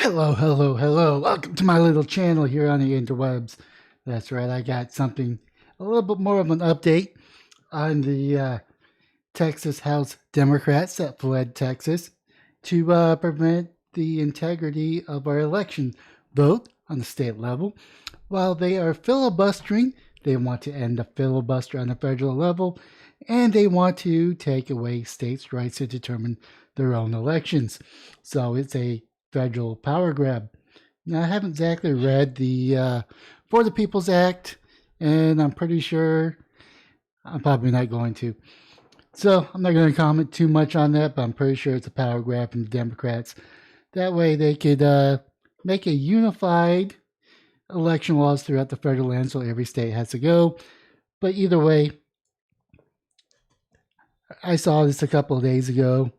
Hello, hello, hello. Welcome to my little channel here on the interwebs. That's right, I got something, a little bit more of an update on the Texas House Democrats that fled Texas to prevent the integrity of our election vote on the state level. While they are filibustering, they want to end the filibuster on the federal level, and they want to take away states' rights to determine their own elections. So it's a federal power grab. Now, I haven't exactly read the For the People's Act, and I'm pretty sure I'm probably not going to. So I'm not going to comment too much on that, but I'm pretty sure it's a power grab from the Democrats. That way they could make a unified election laws throughout the federal land so every state has to go. But either way, I saw this a couple of days ago.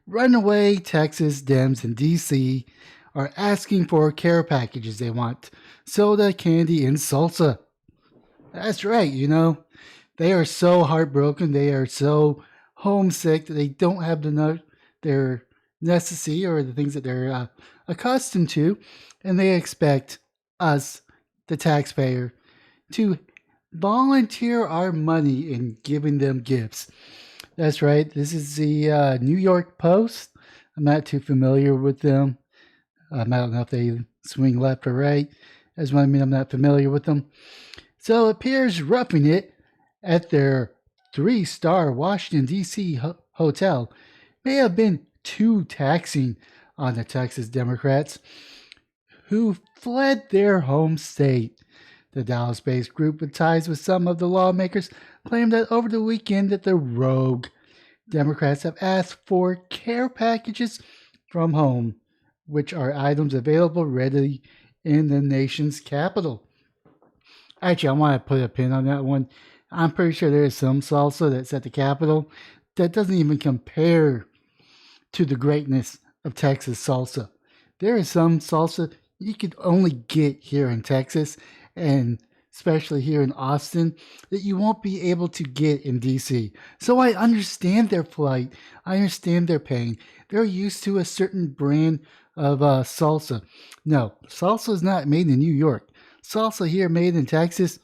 Runaway Texas Dems in DC are asking for care packages. They want soda, candy, and salsa. That's right, they are so heartbroken. They are so homesick that they don't have their necessity or the things that they're accustomed to, and they expect us, the taxpayer, to volunteer our money in giving them gifts. That's right. This is the New York Post. I'm not too familiar with them. I don't know if they swing left or right. That's what I mean. I'm not familiar with them. So it appears roughing it at their 3-star Washington, D.C. hotel may have been too taxing on the Texas Democrats who fled their home state. The Dallas-based group with ties with some of the lawmakers claimed that over the weekend that the rogue Democrats have asked for care packages from home, which are items available readily in the nation's capital. Actually, I want to put a pin on that one. I'm pretty sure there is some salsa that's at the Capitol that doesn't even compare to the greatness of Texas salsa. There is some salsa you could only get here in Texas, and especially here in Austin, that you won't be able to get in DC. So I understand their plight. I understand their pain. They're used to a certain brand of salsa. No, salsa is not made in New York. Salsa here made in Texas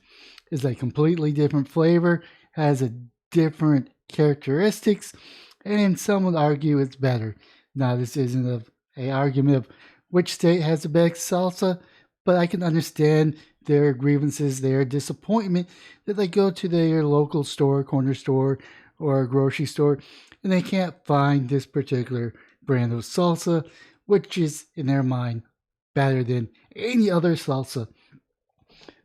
is a completely different flavor, has a different characteristics, and some would argue it's better. Now, this isn't a argument of which state has the best salsa, but I can understand their grievances, their disappointment that they go to their local store, corner store, or grocery store, and they can't find this particular brand of salsa, which is, in their mind, better than any other salsa.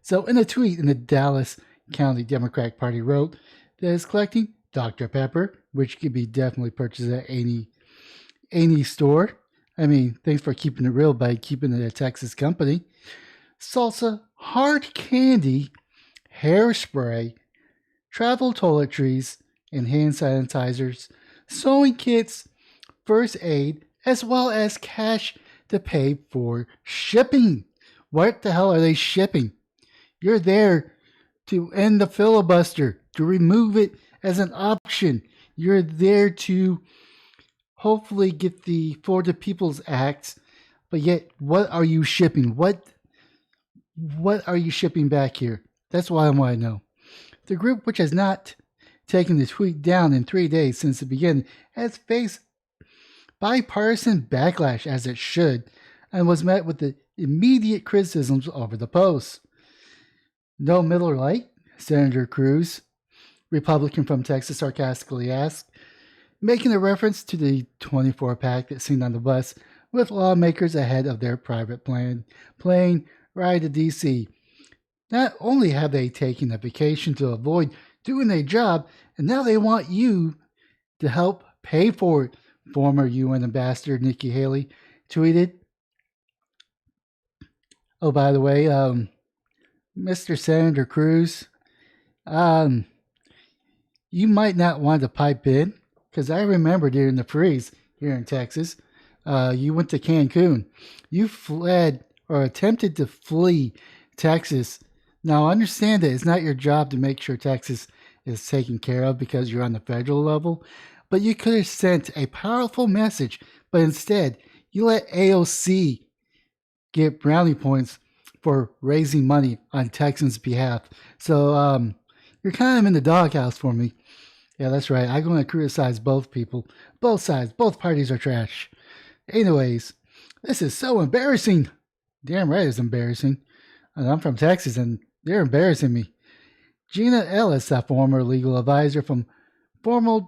So, in a tweet in the Dallas County Democratic Party wrote that is collecting Dr. Pepper, which could be definitely purchased at any store. I mean, thanks for keeping it real by keeping it a Texas company. Salsa, hard candy, hairspray, travel toiletries, and hand sanitizers, sewing kits, first aid, as well as cash to pay for shipping. What the hell are they shipping? You're there to end the filibuster, to remove it as an option. You're there to hopefully get the For the People's Act, but yet what are you shipping? What are you shipping back here? That's what I want to know. The group, which has not taken the tweet down in 3 days since the beginning, has faced bipartisan backlash as it should, and was met with the immediate criticisms over the post. No Miller Lite? Senator Cruz, Republican from Texas, sarcastically asked, making a reference to the 24-pack that's seen on the bus with lawmakers ahead of their private plane ride to D.C. Not only have they taken a vacation to avoid doing their job, and now they want you to help pay for it, former UN Ambassador Nikki Haley tweeted. Oh, by the way, Mr. Senator Cruz, you might not want to pipe in, because I remember during the freeze here in Texas, you went to Cancun. You fled or attempted to flee Texas. Now, understand that it's not your job to make sure Texas is taken care of because you're on the federal level, but you could have sent a powerful message, but instead, you let AOC get brownie points for raising money on Texans' behalf. So you're kind of in the doghouse for me. Yeah, that's right. I'm going to criticize both people. Both sides. Both parties are trash. Anyways, this is so embarrassing. Damn right it's embarrassing. And I'm from Texas and they're embarrassing me. Gina Ellis, a former legal advisor from former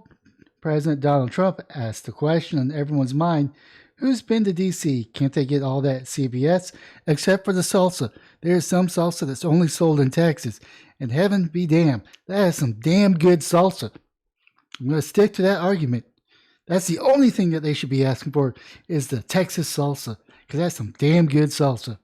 President Donald Trump, asked the question on everyone's mind: who's been to D.C.? Can't they get all that at CVS? Except for the salsa. There's some salsa that's only sold in Texas. And heaven be damned, that is some damn good salsa. I'm going to stick to that argument. That's the only thing that they should be asking for is the Texas salsa, because that's some damn good salsa.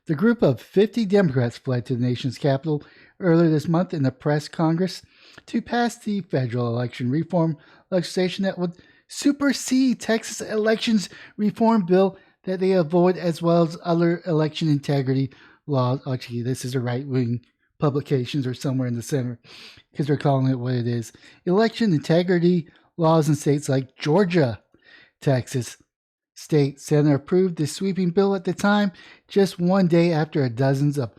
The group of 50 Democrats fled to the nation's capital earlier this month in a press congress to pass the federal election reform legislation that would supersede Texas elections reform bill that they avoid, as well as other election integrity laws. Actually, this is a right-wing publications or somewhere in the center because they're calling it what it is. Election integrity laws in states like Georgia, Texas. State Senate approved the sweeping bill at the time, just one day after dozens of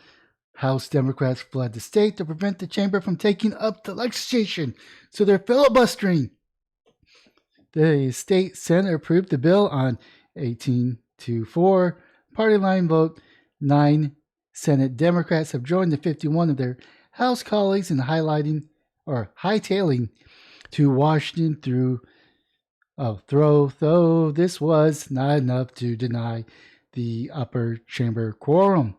House Democrats fled the state to prevent the chamber from taking up the legislation. So they're filibustering. The state Senate approved the bill on 18-4 party line vote. 9 Senate Democrats have joined the 51 of their House colleagues in hightailing to Washington though this was not enough to deny the upper chamber quorum.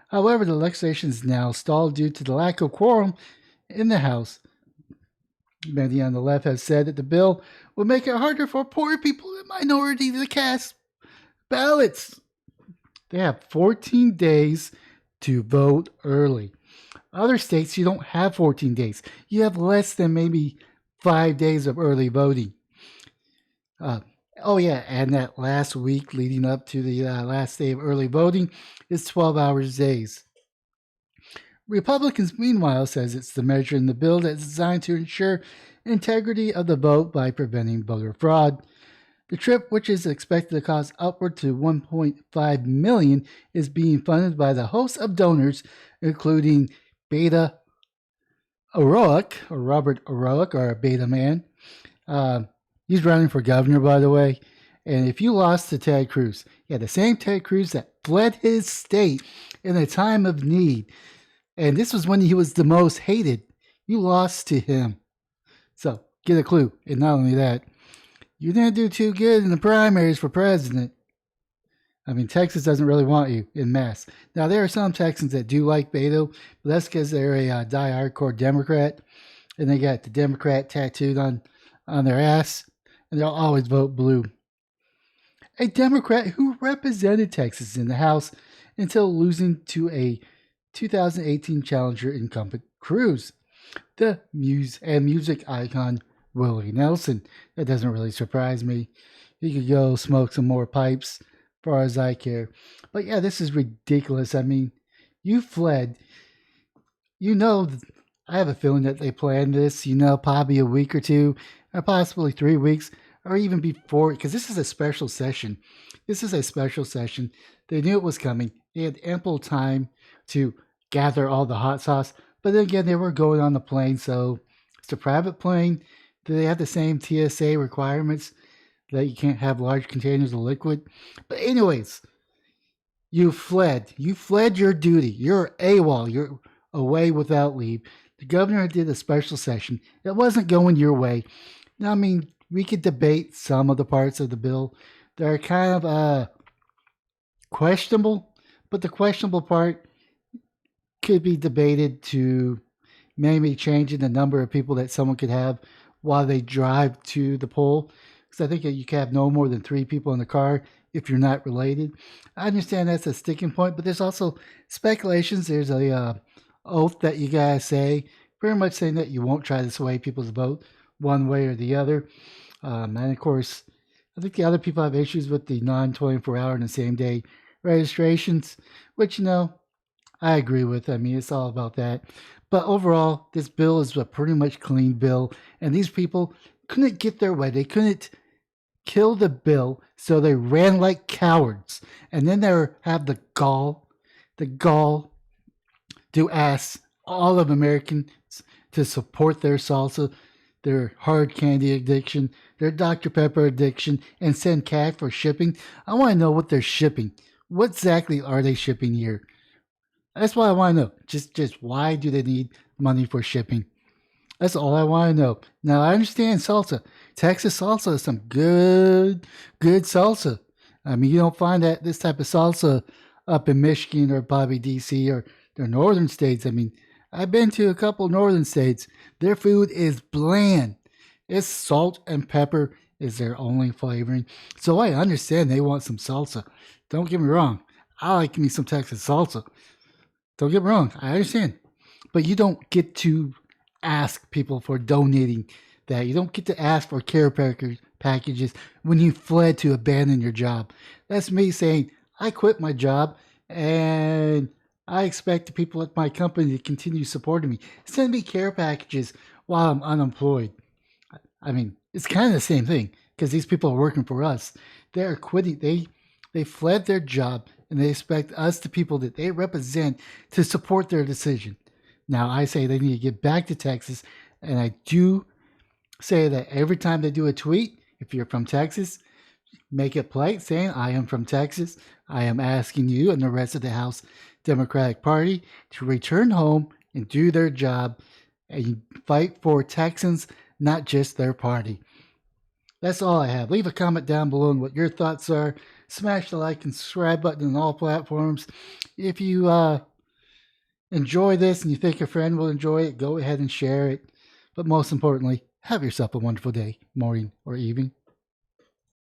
However, the legislation is now stalled due to the lack of quorum in the House. Many on the left have said that the bill will make it harder for poor people and minorities to cast ballots. They have 14 days to vote early. Other states, you don't have 14 days. You have less than maybe 5 days of early voting. And that last week leading up to the last day of early voting is 12 hours days. Republicans, meanwhile, says it's the measure in the bill that's designed to ensure integrity of the vote by preventing voter fraud. The trip, which is expected to cost upward to $1.5 million, is being funded by the host of donors, including Beta O'Rourke, or Robert O'Rourke, or Beta Man. He's running for governor, by the way. And if you lost to Ted Cruz, the same Ted Cruz that fled his state in a time of need, and this was when he was the most hated, you lost to him. So get a clue. And not only that, you didn't do too good in the primaries for president. I mean, Texas doesn't really want you in mass. Now, there are some Texans that do like Beto, but that's because they're a die-hardcore Democrat, and they got the Democrat tattooed on their ass, and they'll always vote blue. A Democrat who represented Texas in the House until losing to a 2018 challenger incumbent Cruz, the music icon Willie Nelson. That doesn't really surprise me. He could go smoke some more pipes, as far as I care. But yeah, this is ridiculous. I mean, you fled. I have a feeling that they planned this, probably a week or two, or possibly 3 weeks, or even before, because this is a special session. They knew it was coming. They had ample time to gather all the hot sauce. But then again, they were going on the plane, so it's a private plane. Do they have the same TSA requirements that you can't have large containers of liquid? But anyways, you fled. You fled your duty. You're AWOL. You're away without leave. The governor did a special session. It wasn't going your way. Now, I mean, we could debate some of the parts of the bill that are kind of questionable, but the questionable part could be debated to maybe changing the number of people that someone could have while they drive to the poll. Because I think you can have no more than 3 people in the car if you're not related. I understand that's a sticking point, but there's also speculations. There's a oath that you gotta say, pretty much saying that you won't try to sway people's vote one way or the other. And of course, I think the other people have issues with the non-24-hour and the same day registrations, which, I agree with. I mean, it's all about that. But overall, this bill is a pretty much clean bill. And these people couldn't get their way. They couldn't kill the bill, so they ran like cowards, and then they have the gall to ask all of Americans to support their salsa, their hard candy addiction, their Dr. Pepper addiction, and send cash for shipping. I want to know what they're shipping. What exactly are they shipping here? That's what I want to know. Just why do they need money for shipping? That's all I want to know. Now I understand salsa. Texas salsa is some good salsa. I mean, you don't find that this type of salsa up in Michigan or probably DC or the northern states. I mean, I've been to a couple northern states. Their food is bland. It's salt and pepper is their only flavoring. So I understand they want some salsa. Don't get me wrong. I like me some Texas salsa. Don't get me wrong. I understand. But you don't get to ask people for donating that. You don't get to ask for care packages when you fled to abandon your job. That's me saying, I quit my job and I expect the people at my company to continue supporting me. Send me care packages while I'm unemployed. I mean, it's kind of the same thing because these people are working for us. They're quitting. They fled their job and they expect us, the people that they represent, to support their decision. Now, I say they need to get back to Texas, and I do say that every time they do a tweet, if you're from Texas, make it polite, saying, I am from Texas. I am asking you and the rest of the House Democratic Party to return home and do their job and fight for Texans, not just their party. That's all I have. Leave a comment down below on what your thoughts are. Smash the like and subscribe button on all platforms. If you enjoy this and you think a friend will enjoy it, go ahead and share it. But most importantly, have yourself a wonderful day, morning, or evening.